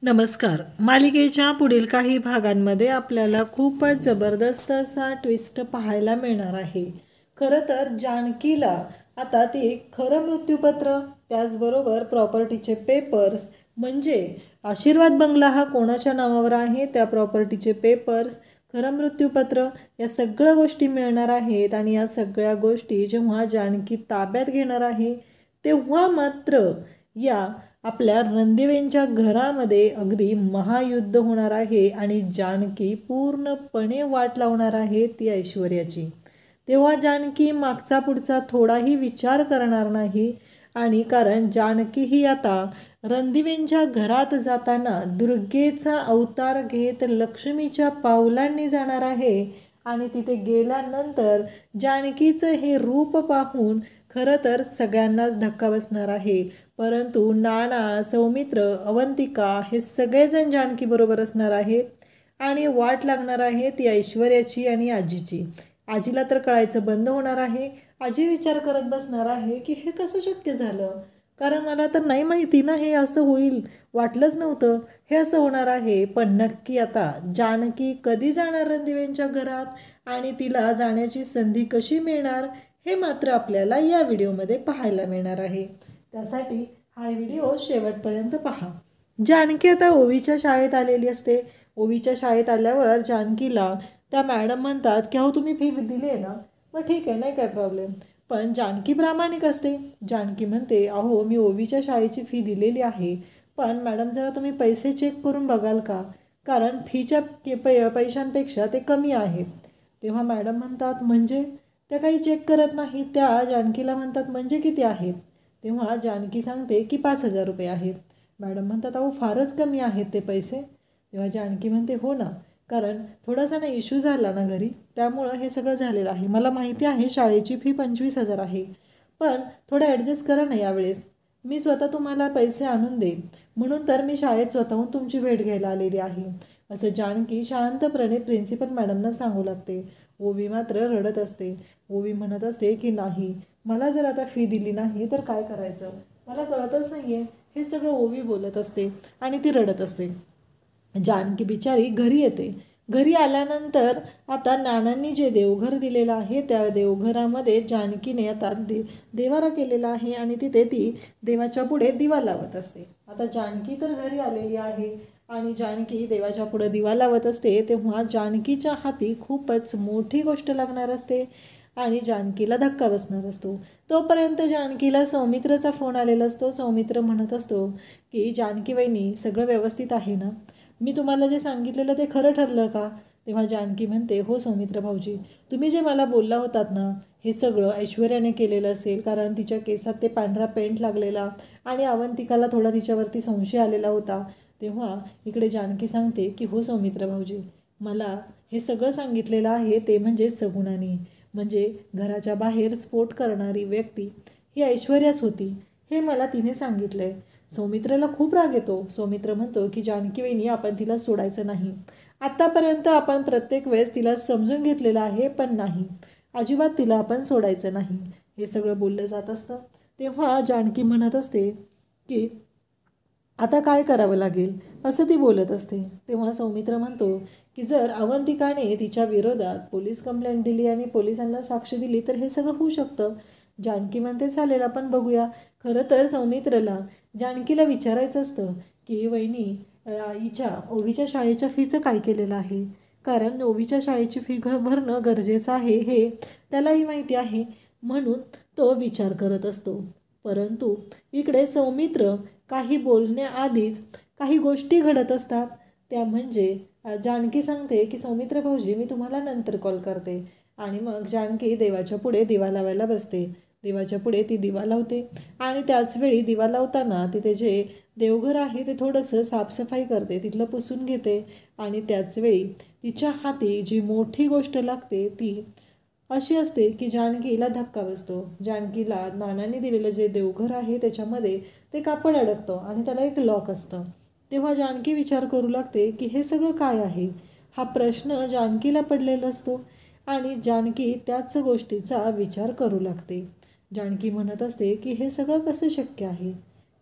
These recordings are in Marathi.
नमस्कार. मालिकेच्या पुढील काही भागांमध्ये आपल्याला खूपच जबरदस्त असा ट्विस्ट पाहायला मिळणार आहे. खरं तर जानकीला आता ते खरं मृत्यूपत्र, त्याचबरोबर प्रॉपर्टीचे पेपर्स, म्हणजे आशीर्वाद बंगला हा कोणाच्या नावावर आहे त्या प्रॉपर्टीचे पेपर्स, खरं मृत्यूपत्र, या सगळ्या गोष्टी मिळणार आहेत. आणि या सगळ्या गोष्टी जेव्हा जानकी ताब्यात घेणार आहे तेव्हा मात्र या आपल्या रणदिवेंच्या घरामध्ये अगदी महायुद्ध होणार आहे आणि जानकी पूर्णपणे वाट लावणार आहे ती ऐश्वर्याची. तेव्हा जानकी मागचा पुढचा थोडाही विचार करणार नाही. आणि कारण जानकी ही आता रणदिवेंच्या घरात जाताना दुर्गेचा अवतार घेत लक्ष्मीच्या पावलांनी जाणार आहे. आणि तिथे गेल्यानंतर जानकीचं हे रूप पाहून खरं तर सगळ्यांनाच धक्का बसणार आहे. परंतु नाना, सौमित्र, अवंतिका हे सगळेजण जानकीबरोबर असणार आहेत. आणि वाट लागणार आहे ती ऐश्वर्याची आणि आजीची. आजीला तर कळायचं बंद होणार आहे. आजी विचार करत बसणार आहे की हे कसं शक्य झालं, कारण मला तर नाही माहिती ना हे असं होईल, वाटलंच नव्हतं हे असं होणार आहे. पण नक्की आता जानकी कधी जाणार रणदिवेंच्या घरात आणि तिला जाण्याची संधी कशी मिळणार हे मात्र आपल्याला या व्हिडिओमध्ये पाहायला मिळणार आहे. त्यासाठी हा व्हिडिओ शेवटपर्यंत पहा. जानकी आता ओवीच्या शाळेत आलेली असते. ओवीच्या शाळेत आल्यावर जानकीला त्या मॅडम म्हणतात की अहो तुम्ही फी दिली आहे ना, मग ठीक आहे, नाही काय प्रॉब्लेम. पण जानकी प्रामाणिक असते. जानकी म्हणते अहो मी ओवीच्या शाळेची फी दिलेली आहे, पण मॅडम जरा तुम्ही पैसे चेक करून बघाल का, कारण फीच्या पैशांपेक्षा ते कमी आहेत. तेव्हा मॅडम म्हणतात म्हणजे, त्या काही चेक करत नाहीत. त्या जानकीला म्हणतात म्हणजे किती आहेत. तेव्हा जानकी सांगते की 5,000 रुपये आहेत. मॅडम म्हणतात अहो फारच कमी आहेत ते पैसे. तेव्हा जानकी म्हणते हो ना, कारण थोडासा ना इश्यू झाला ना घरी, त्यामुळं हे सगळं झालेलं आहे. मला माहिती आहे शाळेची फी 25,000 आहे, पण थोडं ॲडजस्ट करा ना यावेळेस. मी स्वतः तुम्हाला पैसे आणून देईन, म्हणून तर मी शाळेत स्वतःहून तुमची भेट घ्यायला आलेली आहे, असं जानकी शांतपणे प्रिन्सिपल मॅडमना सांगू लागते. ओवी मात्र रडत असते. ओवी म्हणत असते की नाही, मला जर आता फी दिली नाही तर काय करायचं, मला कळतच नाही आहे, हे सगळं ओवी बोलत असते आणि ती रडत असते. जानकी बिचारी घरी येते. घरी आल्यानंतर आता नानांनी जे देवघर दिलेलं आहे त्या देवघरामध्ये जानकीने आता देवारा केलेला आहे आणि तिथे ती देवाच्या पुढे दिवा लावत असते. आता जानकी तर घरी आलेली आहे आणि जानकी देवाच्या पुढे दिवा लावत असते. तेव्हा जानकीच्या हाती खूपच मोठी गोष्ट लागणार असते आणि जानकीला धक्का बसणार असतो. तोपर्यंत जानकीला सौमित्रचा फोन आलेला असतो. सौमित्र म्हणत असतो की जानकी वहिनी सगळं व्यवस्थित आहे ना, मी तुम्हाला जे सांगितलेलं ते खरं ठरलं का. तेव्हा जानकी म्हणते हो सौमित्र भाऊजी, तुम्ही जे मला बोलला होतात ना हे सगळं ऐश्वर्याने केलेलं असेल, कारण तिच्या केसात ते पांढरा पेंट लागलेला आणि अवंतिकाला थोडा तिच्यावरती संशय आलेला होता. तेव्हा इकडे जानकी सांगते की हो सौमित्र भाऊजी, मला हे सगळं सांगितलेलं आहे ते म्हणजे सगुणाने, म्हणजे घराच्या बाहेर स्फोट करणारी व्यक्ती ही ऐश्वर्याच होती, हे मला तिने सांगितलं आहे. सौमित्रला खूप राग येतो. सौमित्र म्हणतो की जानकी वहिनी आपण तिला सोडायचं नाही. आत्तापर्यंत आपण प्रत्येक वेळेस तिला समजून घेतलेलं आहे, पण नाही, अजिबात तिला आपण सोडायचं नाही, हे सगळं बोललं जात असतं. तेव्हा जानकी म्हणत असते की आता काय करावं लागेल असं ती बोलत असते. तेव्हा सौमित्र म्हणतो की जर अवंतिकाने तिच्या विरोधात पोलीस कंप्लेंट दिली आणि पोलिसांना साक्ष दिली तर हे सगळं होऊ शकतं. जानकी म्हणते चालेल आपण बघूया. खरं तर सौमित्रला जानकीला विचारायचं असतं की वहिनी हिच्या ओवीच्या शाळेच्या फीचं काय केलेलं आहे, कारण ओवीच्या शाळेची फी भरणं गरजेचं आहे हे त्यालाही माहिती आहे, म्हणून तो विचार करत असतो. परंतु इकडे सौमित्र काही बोलण्याआधीच काही गोष्टी घडत असतात. त्या म्हणजे जानकी सांगते की सौमित्र भाऊजी मी तुम्हाला नंतर कॉल करते. आणि मग जानकी देवाच्या पुढे दिवा लावायला बसते. देवाच्या पुढे ती दिवा लावते आणि त्याचवेळी दिवा लावताना तिथे जे देवघर आहे ते थोडंसं साफसफाई करते, तिथलं पुसून घेते. आणि त्याचवेळी तिच्या हाती जी मोठी गोष्ट लागते ती अशी असते की जानकीला धक्का बसतो. जानकीला नानांनी दिलेलं जे देवघर आहे त्याच्यामध्ये ते कापड अडकतं आणि त्याला एक लॉक असतं. तेव्हा जानकी विचार करू लागते की हे सगळं काय आहे, हा प्रश्न जानकीला पडलेला असतो आणि जानकी त्याच गोष्टीचा विचार करू लागते. जानकी म्हणत असते की हे सगळं कसं शक्य आहे,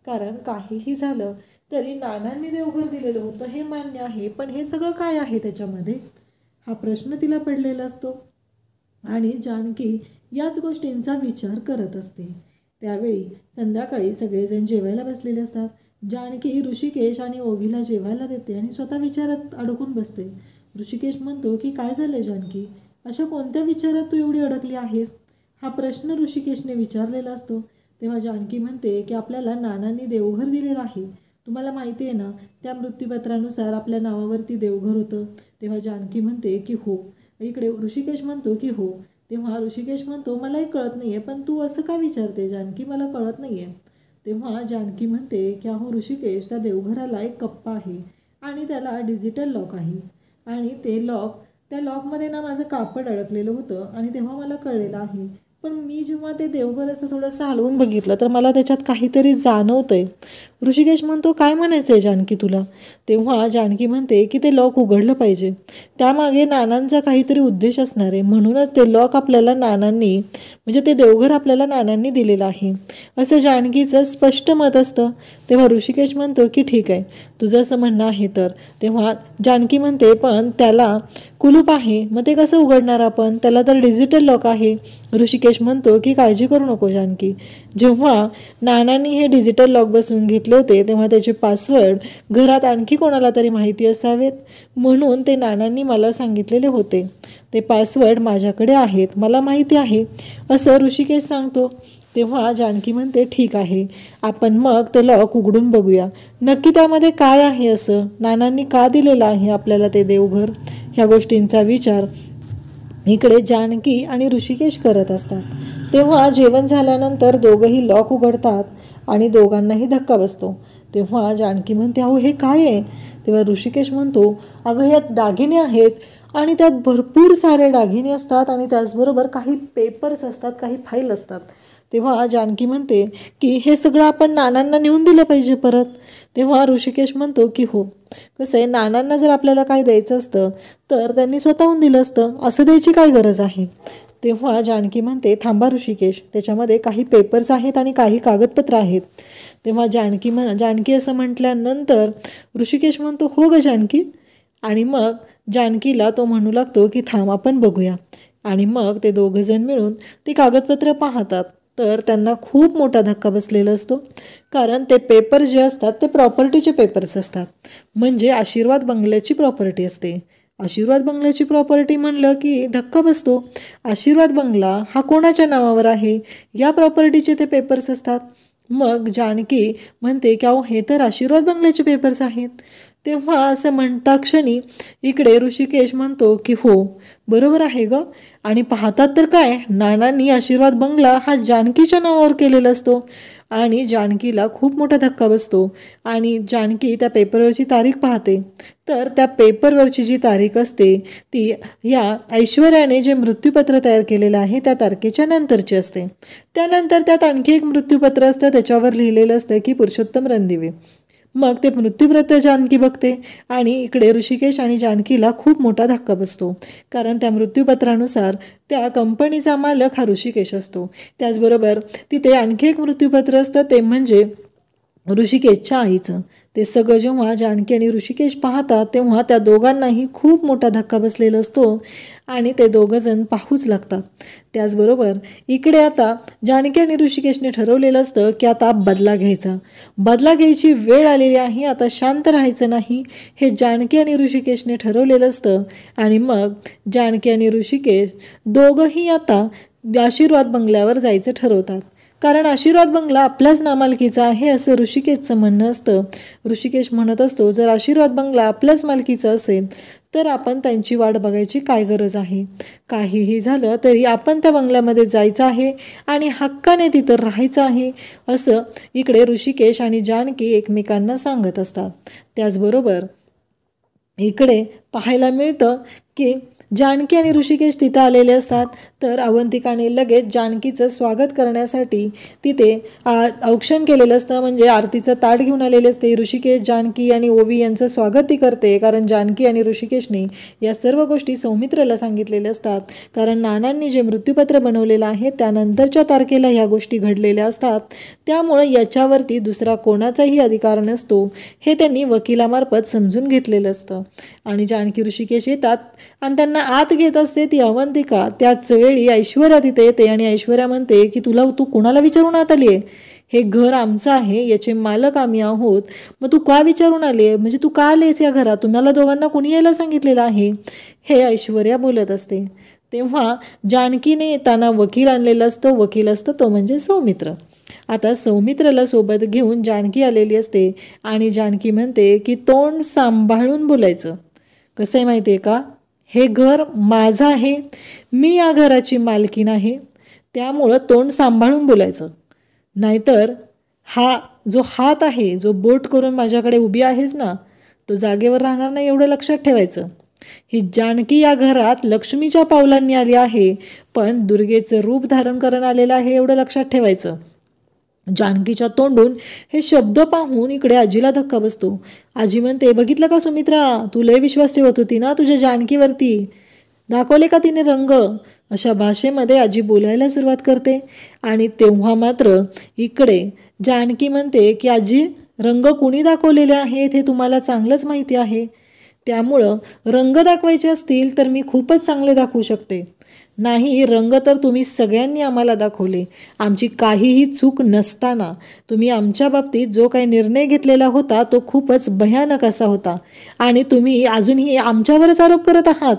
कारण काहीही झालं तरी नानांनी देवघर दिलेलं होतं हे मान्य आहे, पण हे सगळं काय आहे त्याच्यामध्ये, हा प्रश्न तिला पडलेला असतो. आणि जानकी याच गोष्टींचा विचार करत असते. त्यावेळी संध्याकाळी सगळेजण जेवायला बसलेले असतात. जानकी ऋषिकेश आणि ओवीला जेवायला देते आणि स्वतः विचारात अडकून बसते. ऋषिकेश म्हणतो की काय झालं जानकी, अशा कोणत्या विचारात तू एवढी अडकली आहेस, हा प्रश्न ऋषिकेशने विचारलेला असतो. तेव्हा जानकी म्हणते की आपल्याला नानांनी देवघर दिलेलं आहे, तुम्हाला माहिती आहे ना, त्या मृत्यूपत्रानुसार आपल्या नावावरती देवघर होतं. तेव्हा जानकी म्हणते की हो. इकडे ऋषिकेश म्हणतो की हो. तेव्हा ऋषिकेश म्हणतो मलाही कळत नाही आहे, पण तू असं का विचारते जानकी, मला कळत नाही आहे. तेव्हा जानकी म्हणते की अहो ऋषिकेश, त्या देवघराला एक कप्पा आहे आणि त्याला डिजिटल लॉक आहे आणि त्या लॉकमध्ये ना माझं कापड अडकलेलं होतं आणि तेव्हा मला कळलेलं आहे. पण मी जेव्हा ते देवघर असं थोडंसं हलवून बघितलं तर मला त्याच्यात काहीतरी जाणवतंय. ऋषिकेश म्हणतो काय म्हणायचं आहे जानकी तुला. तेव्हा जानकी म्हणते की ते लॉक उघडलं पाहिजे, त्यामागे नानांचा काहीतरी उद्देश असणार आहे, म्हणूनच ते लॉक आपल्याला नानांनी, म्हणजे ते देवघर आपल्याला नानांनी दिलेलं आहे, असं जानकीचं स्पष्ट मत असतं. तेव्हा ऋषिकेश म्हणतो की ठीक आहे, तुझं असं म्हणणं आहे तर. तेव्हा जानकी म्हणते पण त्याला कुलूप आहे, मग ते कसं उघडणार आपण, त्याला तर डिजिटल लॉक आहे. ऋषिकेश म्हणतो की काळजी करू नको जानकी, जेव्हा नानांनी हे डिजिटल लॉक बसवून घेतले होते तेव्हा त्याचे पासवर्ड घरात आणखी कोणाला तरी माहिती असावेत, म्हणून ते नानांनी मला सांगितलेले होते. ते पासवर्ड माझ्याकडे आहेत, मला माहिती आहे, असं ऋषिकेश सांगतो. तेव्हा जानकी म्हणते ठीक आहे, आपण मग ते लॉक उघडून बघूया, नक्की त्यामध्ये काय आहे, असं नानांनी का दिलेलं आहे आपल्याला ते देवघर, ह्या गोष्टींचा विचार इकडे जानकी आणि ऋषिकेश करत असतात. तेव्हा जेवण झाल्यानंतर दोघंही लॉक उघडतात आणि दोघांनाही धक्का बसतो. तेव्हा जानकी म्हणते अहो हे काय आहे. तेव्हा ऋषिकेश म्हणतो अगं ह्यात दागिने आहेत आणि त्यात भरपूर सारे दागिने असतात आणि त्याचबरोबर काही पेपर्स असतात, काही फाईल असतात. तेव्हा जानकी म्हणते की हे सगळं आपण नानांना नेऊन दिलं पाहिजे परत. तेव्हा ऋषिकेश म्हणतो की हो, कसं आहे, नानांना जर आपल्याला काय द्यायचं असतं तर त्यांनी स्वतःहून दिलं असतं, असं द्यायची काय गरज आहे. तेव्हा जानकी म्हणते थांबा ऋषिकेश, त्याच्यामध्ये काही पेपर्स आहेत आणि काही कागदपत्र आहेत. तेव्हा जानकी असं म्हटल्यानंतर ऋषिकेश म्हणतो हो ग जानकी, आणि मग जानकीला तो म्हणू लागतो की थांब आपण बघूया. आणि मग ते दोघंजण मिळून ती कागदपत्र पाहतात तर त्यांना खूप मोठा धक्का बसलेला असतो, कारण ते पेपर जे असतात ते प्रॉपर्टीचे पेपर्स असतात, म्हणजे आशीर्वाद बंगल्याची प्रॉपर्टी असते. आशीर्वाद बंगल्याची प्रॉपर्टी म्हणलं की धक्का बसतो. आशीर्वाद बंगला हा कोणाच्या नावावर आहे, या प्रॉपर्टीचे ते पेपर्स असतात. मग जानकी म्हणते की अहो हे तर आशीर्वाद बंगल्याचे पेपर्स आहेत. तेव्हा असं म्हणता क्षणी इकडे ऋषिकेश म्हणतो की हो बरोबर आहे ग, आणि पाहतात तर काय, नानांनी आशीर्वाद बंगला हा जानकीच्या नावावर केलेला असतो. आणि जानकीला खूप मोठा धक्का बसतो आणि जानकी त्या पेपरवरची तारीख पाहते तर त्या पेपरवरची जी तारीख असते ती या ऐश्वर्याने जे मृत्यूपत्र तयार केलेलं आहे त्या तारखेच्या नंतरची असते. त्यानंतर त्यात आणखी एक मृत्यूपत्र असतं, त्याच्यावर लिहिलेलं असतं की पुरुषोत्तम रणदिवे. मग ते मृत्यूपत्र जानकी बघते आणि इकडे ऋषिकेश आणि जानकीला खूप मोठा धक्का बसतो, कारण त्या मृत्यूपत्रानुसार त्या कंपनीचा मालक हा ऋषिकेश असतो. त्याचबरोबर तिथे आणखी एक मृत्यूपत्र असतं, ते म्हणजे ऋषिकेशच्या आईचं. ते सगळं जेव्हा जानकी आणि ऋषिकेश पाहतात तेव्हा त्या दोघांनाही खूप मोठा धक्का बसलेला असतो आणि ते दोघंजण पाहूच लागतात. त्याचबरोबर इकडे आता जानकी आणि ऋषिकेशने ठरवलेलं असतं की आता बदला घ्यायची वेळ आलेली आहे, आता शांत राहायचं नाही, हे जानकी आणि ऋषिकेशने ठरवलेलं असतं. आणि मग जानकी आणि ऋषिकेश दोघंही आता आशीर्वाद बंगल्यावर जायचं ठरवतात, कारण आशीर्वाद बंगला आपल्याच नामालकीचा आहे असं ऋषिकेशचं म्हणणं असतं. ऋषिकेश म्हणत असतो जर आशीर्वाद बंगला आपल्याच मालकीचा असेल तर आपण त्यांची वाट बघायची काय गरज आहे, काहीही झालं तरी आपण त्या बंगल्यामध्ये जायचं आहे आणि हक्काने तिथं राहायचं आहे, असं इकडे ऋषिकेश आणि जानकी एकमेकांना सांगत असतात. त्याचबरोबर इकडे पाहायला मिळतं की जानकी आणि ऋषिकेश तिथं आलेले असतात. तर अवंतिकाने लगेच जानकीचं स्वागत करण्यासाठी तिथे औक्षण केलेलं असतं, म्हणजे आरतीचं ताट घेऊन आलेले असते. ऋषिकेश, जानकी आणि ओवी यांचं स्वागत ती करते, कारण जानकी आणि ऋषिकेशने या सर्व गोष्टी सौमित्रला सांगितलेल्या असतात. कारण नानांनी जे मृत्यूपत्र बनवलेलं आहे त्यानंतरच्या तारखेला ह्या गोष्टी घडलेल्या असतात, त्यामुळं याच्यावरती दुसरा कोणाचाही अधिकार नसतो हे त्यांनी वकिलामार्फत समजून घेतलेलं असतं. आणि जानकी ऋषिकेश येतात आणि त्यांना आत घेत असते ती अवंतिका. त्याच वेळी ऐश्वर्या तिथे येते आणि ऐश्वर्या म्हणते की तू कोणाला विचारून आत आली आहे? हे घर आमचं आहे, याचे मालक आम्ही आहोत, मग तू का विचारून आली आहे? म्हणजे तू का आलीस या घरात? तुम्हाला दोघांना कोणी यायला सांगितलेलं आहे? हे ऐश्वर्या बोलत असते. तेव्हा जानकीने येताना वकील आणलेला असतो. वकील असतो तो म्हणजे सौमित्र. आता सौमित्रला सोबत घेऊन जानकी आलेली असते आणि जानकी म्हणते की तोंड सांभाळून बोलायचं. कसं आहे माहिती आहे का, हे घर माझं आहे, मी या घराची मालकीण आहे, त्यामुळं तोंड सांभाळून बोलायचं. नाहीतर हा जो हात आहे, जो बोट करून माझ्याकडे उभी आहेस ना, तो जागेवर राहणार नाही, एवढं लक्षात ठेवायचं. ही जानकी या घरात लक्ष्मीच्या पावलांनी आली आहे, पण दुर्गेचं रूप धारण करून आलेलं आहे, एवढं लक्षात ठेवायचं. जानकीच्या तोंडून हे शब्द पाहून इकडे आजीला धक्का बसतो. आजी म्हणते, बघितलं का सुमित्रा, तू लय विश्वास ठेवत होती ना तुझ्या जानकीवरती, दाखवले का तिने रंग? अशा भाषेमध्ये आजी बोलायला सुरुवात करते. आणि तेव्हा मात्र इकडे जानकी म्हणते की आजी, रंग कुणी दाखवलेले आहेत हे तुम्हाला चांगलंच माहिती आहे, त्यामुळं रंग दाखवायचे असतील तर मी खूपच चांगले दाखवू शकते. नाही, रंग तर तुम्ही सगळ्यांनी आम्हाला दाखवले. आमची काहीही चूक नसताना तुम्ही आमच्या बाबतीत जो काही निर्णय घेतलेला होता तो खूपच भयानक असा होता आणि तुम्ही अजूनही आमच्यावरच आरोप करत आहात.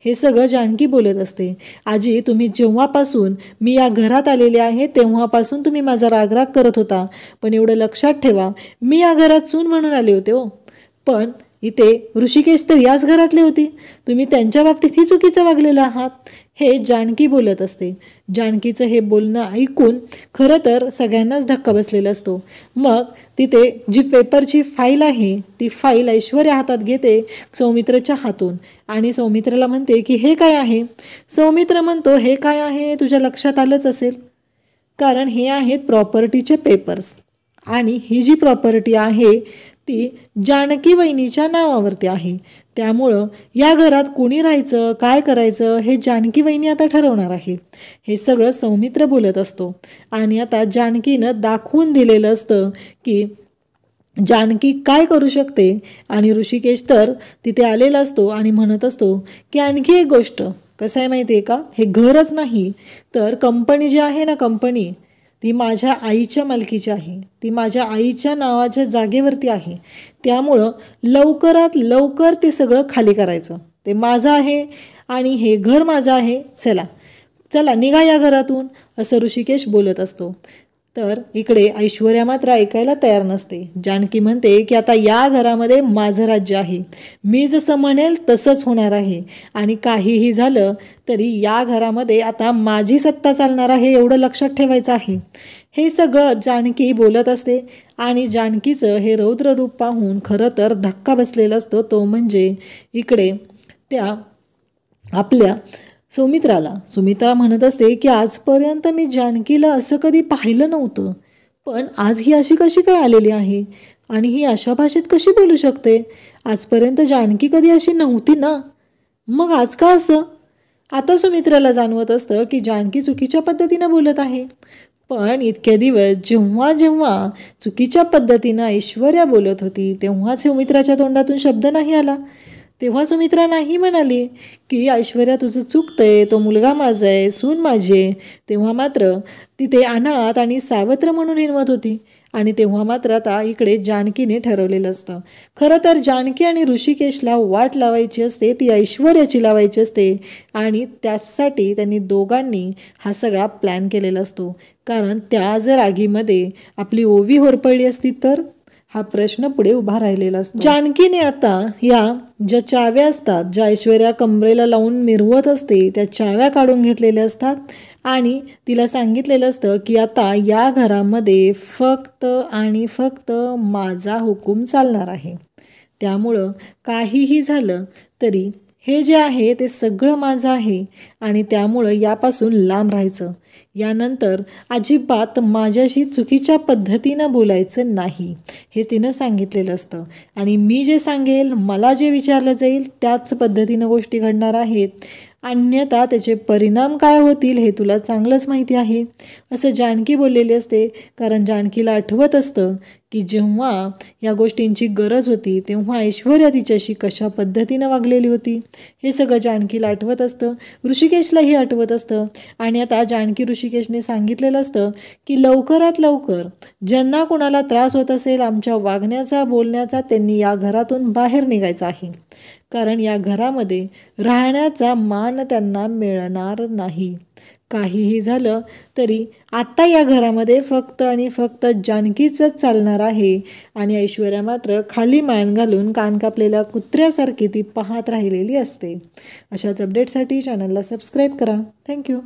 हे सगळं जानकी बोलत असते. आजी, तुम्ही जेव्हापासून मी या घरात आलेले आहे तेव्हापासून तुम्ही माझा रागराग करत होता, पण एवढं लक्षात ठेवा, मी या घरात सून म्हणून आले होते हो, पण इथे ऋषिकेश तर याच घरातले होते, तुम्ही त्यांच्या बाबतीतही चुकीचं वागलेलं आहात. हे जानकी बोलत असते. जानकीचं हे बोलणं ऐकून खरं तर सगळ्यांनाच धक्का बसलेला असतो. मग तिथे जी पेपरची फाईल आहे ती फाईल ऐश्वर्या हातात घेते सौमित्रच्या हातून आणि सौमित्रला म्हणते की हे काय आहे? सौमित्र म्हणतो, हे काय आहे तुझ्या लक्षात आलंच असेल, कारण हे आहेत प्रॉपर्टीचे पेपर्स आणि ही जी प्रॉपर्टी आहे ती जानकी वहिनीच्या नावावरती आहे, त्यामुळं या घरात कोणी राहायचं, काय करायचं हे जानकी वहिनी आता ठरवणार आहे. हे सगळं सौमित्र बोलत असतो. आणि आता जानकीनं दाखवून दिलेलं असतं की जानकी काय करू शकते. आणि ऋषिकेश तर तिथे आलेला असतो आणि म्हणत असतो की आणखी एक गोष्ट, कसं आहे माहिती आहे का, हे घरच नाही तर कंपनी जी आहे ना, कंपनी ती माझ्या आईच्या मालकीची आहे, ती माझ्या आईच्या नावाच्या जागेवरती आहे, त्यामुळं लवकरात लवकर ते सगळं खाली करायचं. ते माझं आहे आणि हे घर माझं आहे, चला चला निघा या घरातून, असं ऋषिकेश बोलत असतो. तर इकडे ऐश्वर्या मात्र ऐकायला तयार नसते. जानकी म्हणते की आता या घरामध्ये माझं राज्य आहे, मी जसं म्हणेल तसंच होणार आहे आणि काहीही झालं तरी या घरामध्ये आता माझी सत्ता चालणार आहे, एवढं लक्षात ठेवायचं आहे. हे सगळं जानकी बोलत असते आणि जानकीचं हे रौद्र रूप पाहून खरं तर धक्का बसलेला असतो. तो म्हणजे इकडे त्या आपल्या सुमित्रा म्हणत असते की आजपर्यंत मी जानकीला असं कधी पाहिलं नव्हतं, पण आज ही अशी कशी काय आलेली आहे आणि ही अशा भाषेत कशी बोलू शकते? आजपर्यंत जानकी कधी अशी नव्हती ना, मग आज का असं? आता सुमित्राला जाणवत असतं की जानकी चुकीच्या पद्धतीनं बोलत आहे. पण इतके दिवस जेव्हा जेव्हा चुकीच्या पद्धतीनं ऐश्वर्या बोलत होती तेव्हा सुमित्राच्या तोंडातून शब्द नाही आला, तेव्हा सुमित्रा नाही म्हणाली की ऐश्वर्या तुझं चुकतंय, तो मुलगा माझा आहे, सून माझी आहे. तेव्हा मात्र तिथे अनाथ आणि सावत्र म्हणून हिंमत होती. आणि तेव्हा मात्र आता इकडे जानकीने ठरवलेलं असतं. खरं तर जानकी आणि ऋषिकेशला वाट लावायची असते, ती ऐश्वर्याची लावायची असते आणि त्यासाठी त्यांनी दोघांनी हा सगळा प्लॅन केलेला असतो. कारण त्या जर आगीमध्ये आपली ओवी होरपळली असती तर हा प्रश्न पुढे उभा राहिलेला असतो. जानकीने आता या ज्या चाव्या असतात, ज्या ऐश्वर्या कमरेला लावून मिरवत असते, त्या चाव्या काढून घेतलेल्या असतात आणि तिला सांगितलेलं असतं की आता या घरामध्ये फक्त आणि फक्त माझा हुकूम चालणार आहे, त्यामुळं काहीही झालं तरी हे जे आहे ते सगळं माझं आहे आणि त्यामुळं यापासून लांब राहायचं. यानंतर अजिबात माझ्याशी चुकीच्या पद्धतीनं बोलायचं नाही हे तिनं सांगितलेलं असतं. आणि मी जे सांगेल, मला जे विचारलं जाईल त्याच पद्धतीनं गोष्टी घडणार आहेत. अन्यथा त्याचे परिणाम काय होतील हे तुला चांगलंच माहिती आहे, असं जानकी बोललेली असते. कारण जानकीला आठवत असतं की जेव्हा या गोष्टींची गरज होती तेव्हा ऐश्वर्या तिच्याशी कशा पद्धतीनं वागलेली होती हे सगळं जानकीला आठवत असतं, ऋषिकेशलाही आठवत असतं. आणि आता जानकी ऋषिकेशने सांगितलेलं असतं की लवकरात लवकर ज्यांना कोणाला त्रास होत असेल आमच्या वागण्याचा बोलण्याचा त्यांनी या घरातून बाहेर निघायचं आहे. कारण या घरामध्ये राहण्याचा मान त्यांना मिळणार नाही. काहीही झालं तरी आत्ता या घरामध्ये फक्त आणि फक्त जानकीचंच चालणार आहे. आणि ऐश्वर्या मात्र खाली मान घालून कान कापलेल्या कुत्र्यासारखी ती पाहत राहिलेली असते. अशाच अपडेटसाठी चॅनलला सबस्क्राईब करा. थँक्यू.